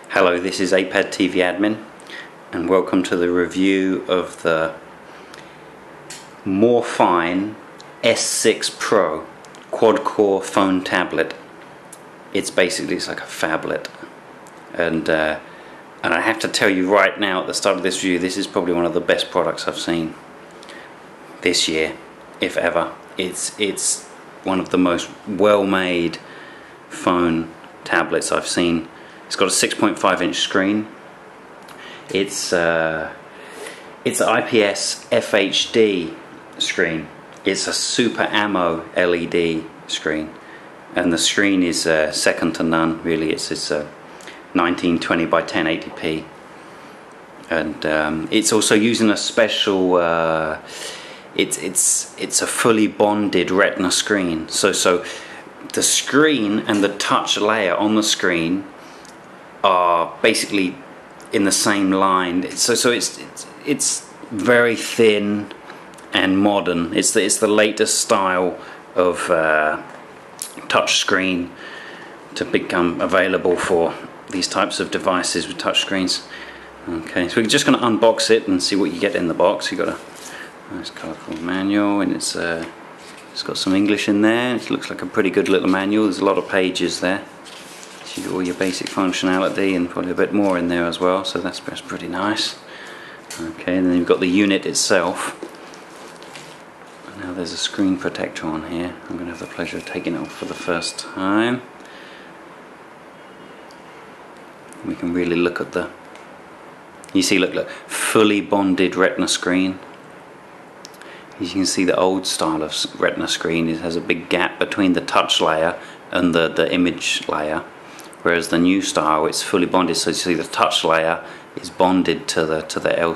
Hello, this is iPad TV Admin and welcome to the review of the MoreFine S6 Pro quad-core phone tablet. It's like a phablet, and I have to tell you right now at the start of this review, this is probably one of the best products I've seen this year, if ever. It's one of the most well-made phone tablets I've seen. It's got a 6.5-inch screen. It's IPS FHD screen. It's a super AMO LED screen, and the screen is second to none. Really, it's 1920 by 1080p, and it's also using a special. It's a fully bonded Retina screen. So the screen and the touch layer on the screen are basically in the same line. So it's very thin and modern. It's the latest style of touch screen to become available for these types of devices with touch screens. Okay, so we're just going to unbox it and see what you get in the box. You got a nice colourful manual, and it's got some English in there. It looks like a pretty good little manual. There's a lot of pages there. You get all your basic functionality and probably a bit more in there as well, so that's pretty nice. Okay, and then you've got the unit itself. Now there's a screen protector on here. I'm going to have the pleasure of taking it off for the first time. We can really look at the... You see, look, fully bonded Retina screen. As you can see, the old style of Retina screen has a big gap between the touch layer and the image layer. Whereas the new style, it's fully bonded, so you see the touch layer is bonded to the well,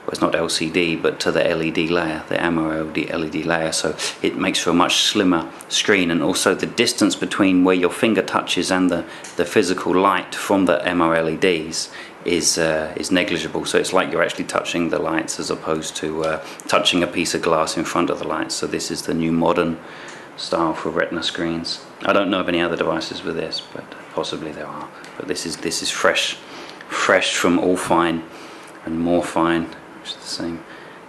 it's not LCD, but to the LED layer, the AMO LED layer, so it makes for a much slimmer screen, and also the distance between where your finger touches and the physical light from the AMO LEDs is negligible, so it's like you're actually touching the lights as opposed to touching a piece of glass in front of the lights. So this is the new modern style for Retina screens. I don't know of any other devices with this, but possibly there are. But this is fresh from Allfine and MoreFine, which is the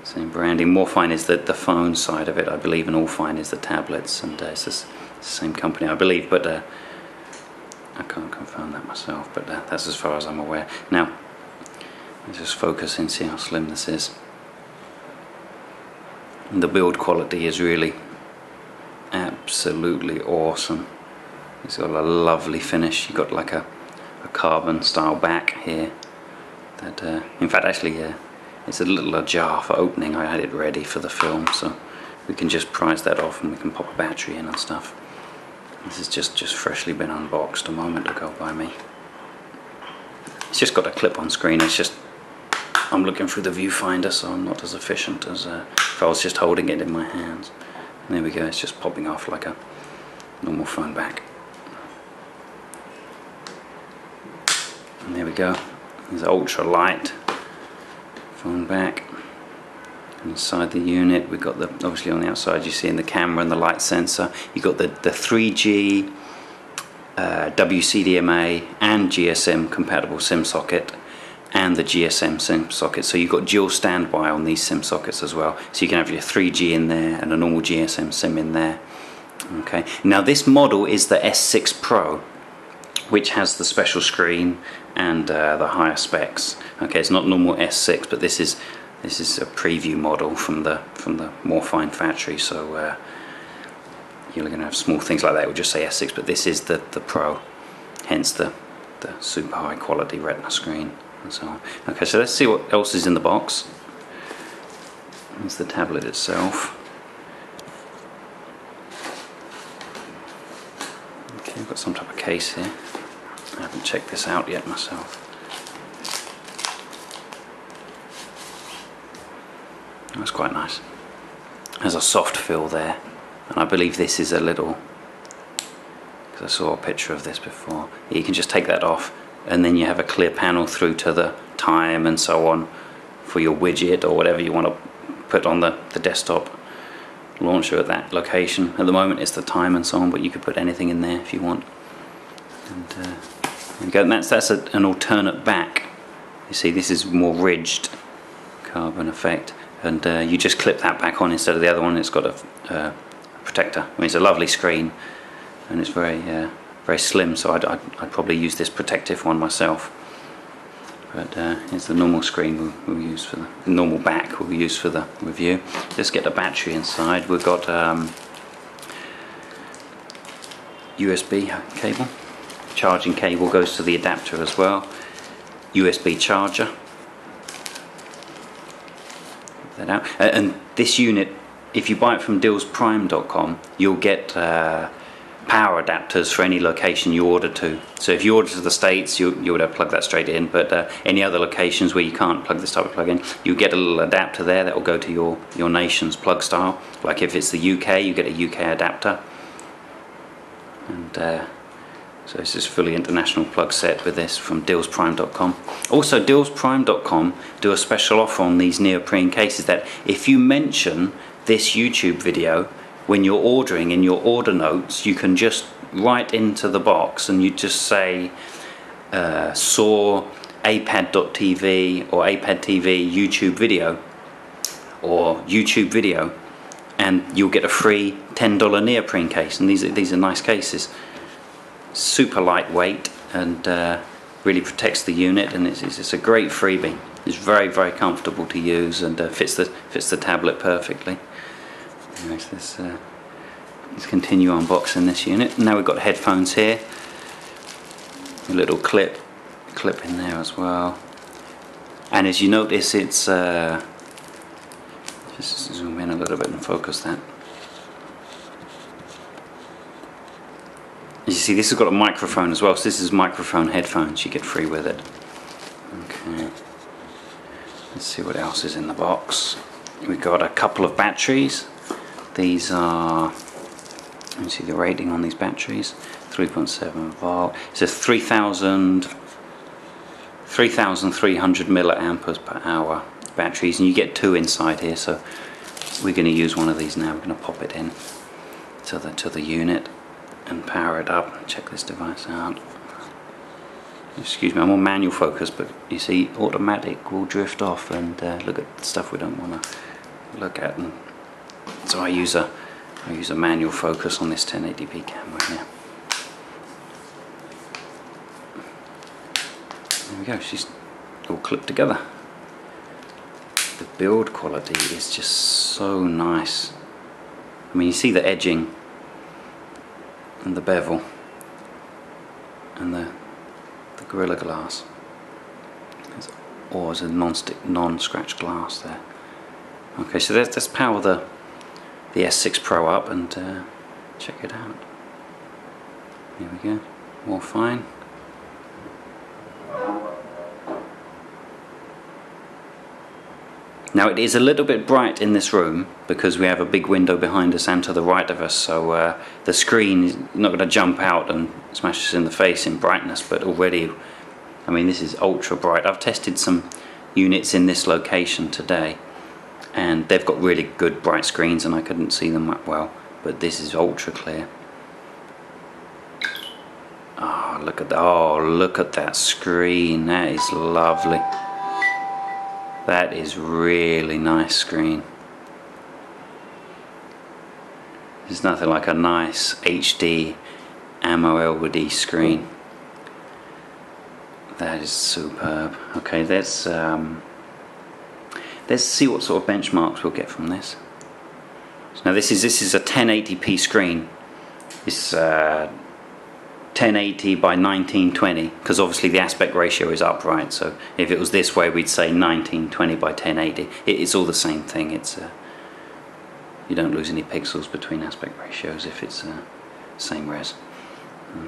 same branding. MoreFine is the phone side of it, I believe, and Allfine is the tablets, and it's the same company, I believe, but I can't confirm that myself. But that's as far as I'm aware. Now, let's just focus and see how slim this is. And the build quality is really absolutely awesome. It's got a lovely finish. You've got like a carbon style back here that in fact actually it's a little ajar for opening. I had it ready for the film, so we can just prise that off and we can pop a battery in and stuff. This has just freshly been unboxed a moment ago by me. It's just got a clip-on screen. It's just, I'm looking through the viewfinder, so I'm not as efficient as if I was just holding it in my hands. And there we go, it's just popping off like a normal phone back. And there we go, there's an ultra light phone back. Inside the unit we've got obviously on the outside you see in the camera and the light sensor, you've got the 3G, WCDMA and GSM compatible SIM socket, and the GSM SIM socket. So you've got dual standby on these SIM sockets as well, so you can have your 3G in there and a normal GSM SIM in there. Okay, now this model is the S6 Pro, which has the special screen and the higher specs. Okay, it's not normal S6, but this is a preview model from the MoreFine factory, so you're going to have small things like that. It will just say S6, but this is the Pro, hence the super high quality Retina screen and so on. Okay, so let's see what else is in the box. Here's the tablet itself. Okay, I've got some type of case here. I haven't checked this out yet myself. That's quite nice. There's a soft feel there, and I believe this is a little, because I saw a picture of this before. You can just take that off, and then you have a clear panel through to the time and so on for your widget or whatever you want to put on the desktop launcher at that location. At the moment it's the time and so on, but you could put anything in there if you want. And There we go. And that's an alternate back. You see, this is more ridged carbon effect, and you just clip that back on instead of the other one. It's got a protector. I mean, it's a lovely screen, and it's very slim. So I'd probably use this protective one myself. But here's the normal screen we'll use for the normal back we'll use for the review. Let's get the battery inside. We've got USB cable. Charging cable goes to the adapter as well. USB charger. Get that out. And this unit, if you buy it from dealsprime.com, you'll get power adapters for any location you order to. So if you order to the States, you would have to plug that straight in, but any other locations where you can't plug this type of plug in, you get a little adapter there that will go to your nation's plug style. Like if it's the UK, you get a UK adapter. And so it's this fully international plug set with this from dealsprime.com. Also, dealsprime.com do a special offer on these neoprene cases that if you mention this YouTube video when you're ordering, in your order notes, you can just write into the box and you just say saw apad.tv or apad TV YouTube video or YouTube video, and you'll get a free $10 neoprene case. And these are nice cases, super lightweight, and really protects the unit, and it's a great freebie. It's very, very comfortable to use, and fits the tablet perfectly. Anyways, let's continue unboxing this unit. Now we've got headphones here, a little clip in there as well, and as you notice, it's just zoom in a little bit and focus that. As you see, this has got a microphone as well, so this is microphone headphones you get free with it. Okay, let's see what else is in the box. We've got a couple of batteries. These are, let me see the rating on these batteries, 3.7 volt. It says 3,300 milliampere per hour batteries, and you get two inside here, so we're going to use one of these now. We're going to pop it in to the unit and power it up. Check this device out. Excuse me, I'm on manual focus, but you see automatic will drift off and look at the stuff we don't want to look at, and so I use a manual focus on this 1080p camera here. There we go, she's all clipped together. The build quality is just so nice. I mean, you see the edging and the bevel and the Gorilla Glass. There's a non-stick, non-scratch glass there. Okay, so let's power the S6 Pro up and check it out. Here we go, MoreFine. Now it is a little bit bright in this room because we have a big window behind us and to the right of us, so the screen is not going to jump out and smash us in the face in brightness, but already, I mean, this is ultra bright. I've tested some units in this location today and they've got really good bright screens and I couldn't see them that well, but this is ultra clear. Oh, look at that screen. That is lovely. That is really nice screen. There's nothing like a nice HD AMOLED screen. That is superb. Okay, let's see what sort of benchmarks we'll get from this. So now this is a 1080p screen. It's 1080 by 1920, because obviously the aspect ratio is upright, so if it was this way we'd say 1920 by 1080. It's all the same thing. It's you don't lose any pixels between aspect ratios if it's same res.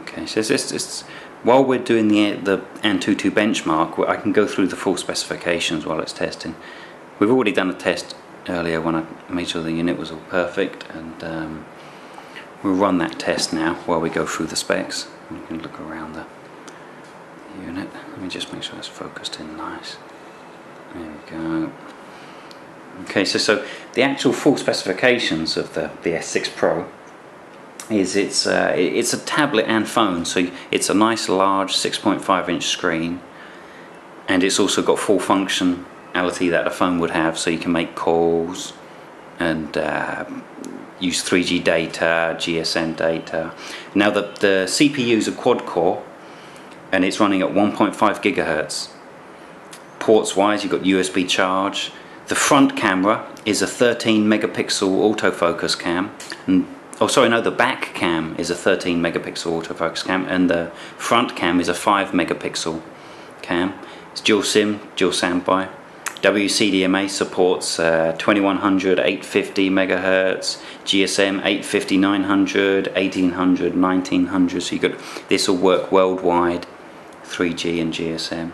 Okay, so it's while we're doing the Antutu benchmark, I can go through the full specifications while it's testing. We've already done a test earlier when I made sure the unit was all perfect, and we'll run that test now while we go through the specs. You can look around the unit. Let me just make sure it's focused in nice. There we go. Okay, so the actual full specifications of the S6 Pro is it's a tablet and phone, so it's a nice large 6.5-inch screen, and it's also got full functionality that a phone would have, so you can make calls and use 3G data, GSM data. Now the CPU is a quad core, and it's running at 1.5 gigahertz. Ports wise, you've got USB charge. The front camera is a 13 megapixel autofocus cam, and the back cam is a 13 megapixel autofocus cam, and the front cam is a 5 megapixel cam. It's dual SIM, dual standby. WCDMA supports 2100, 850 megahertz, GSM 850, 900, 1800, 1900. So this will work worldwide, 3G and GSM.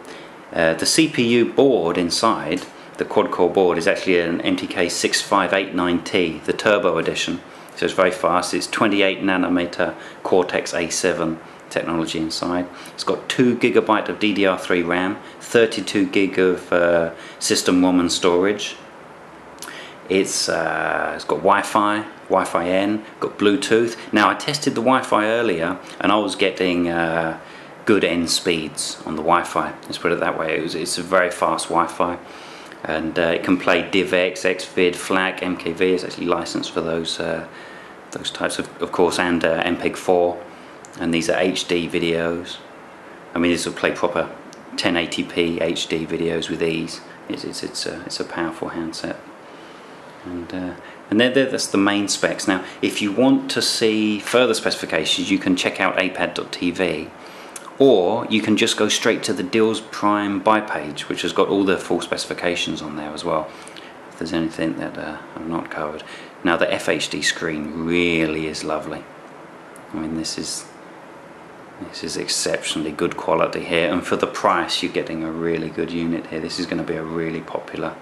The CPU board inside, the quad-core board, is actually an MTK6589T, the turbo edition. So it's very fast. It's 28 nanometer Cortex A7 technology inside. It's got 2 GB of DDR3 RAM, 32 gig of system ROM and storage. It's got Wi-Fi, Wi-Fi N, got Bluetooth. Now I tested the Wi-Fi earlier, and I was getting good N speeds on the Wi-Fi. Let's put it that way. It's a very fast Wi-Fi, and it can play DivX, Xvid, FLAC, MKV. It's actually licensed for those types of course, and MPEG-4. And these are HD videos. I mean, this will play proper 1080p HD videos with ease. It's a powerful handset, and that's the main specs. Now, if you want to see further specifications, you can check out apad.tv, or you can just go straight to the Deals Prime buy page, which has got all the full specifications on there as well, if there's anything that I've not covered. Now, the FHD screen really is lovely. I mean, this is exceptionally good quality here, and for the price you're getting a really good unit here. This is going to be a really popular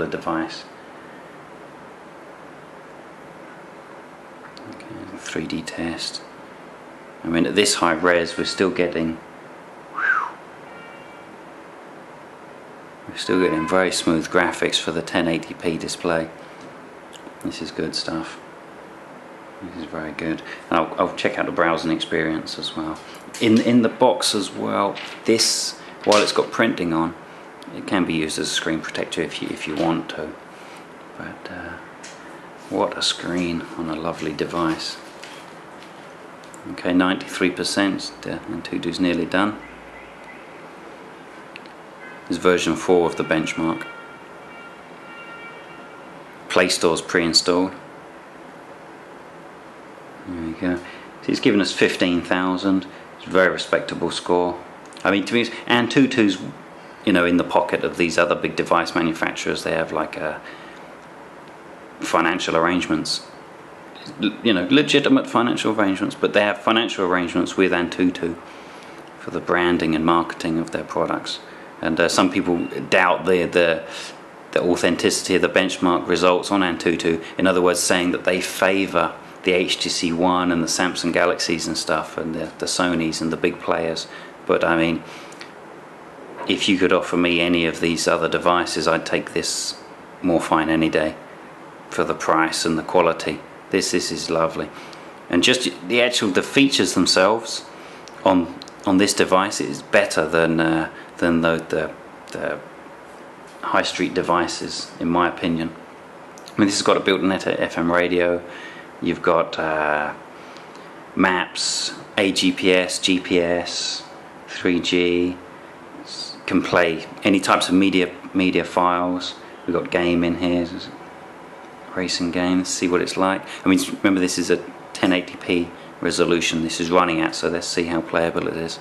device. Okay, 3D test. I mean, at this high res we're still getting very smooth graphics for the 1080p display. This is good stuff. This is very good. And I'll check out the browsing experience as well. In the box as well, this, while it's got printing on, it can be used as a screen protector if you want to. But what a screen on a lovely device. Okay, 93%, and Antutu's nearly done. This is version 4 of the benchmark. Play Store's pre-installed. There we go. So it's given us 15,000. It's a very respectable score. I mean, to me, Antutu's, in the pocket of these other big device manufacturers. They have like financial arrangements, legitimate financial arrangements, but they have financial arrangements with Antutu for the branding and marketing of their products. And some people doubt the authenticity of the benchmark results on Antutu. In other words, saying that they favour the HTC One and the Samsung Galaxies and stuff, and the Sonys and the big players. But I mean, if you could offer me any of these other devices, I'd take this MoreFine any day for the price and the quality. This is lovely, and just the features themselves on this device is better than the high street devices, in my opinion. I mean, this has got a built-in FM radio. You've got maps, AGPS, GPS, 3G. Can play any types of media files. We've got game in here, racing games. See what it's like. I mean, remember, this is a 1080p resolution this is running at, so let's see how playable it is.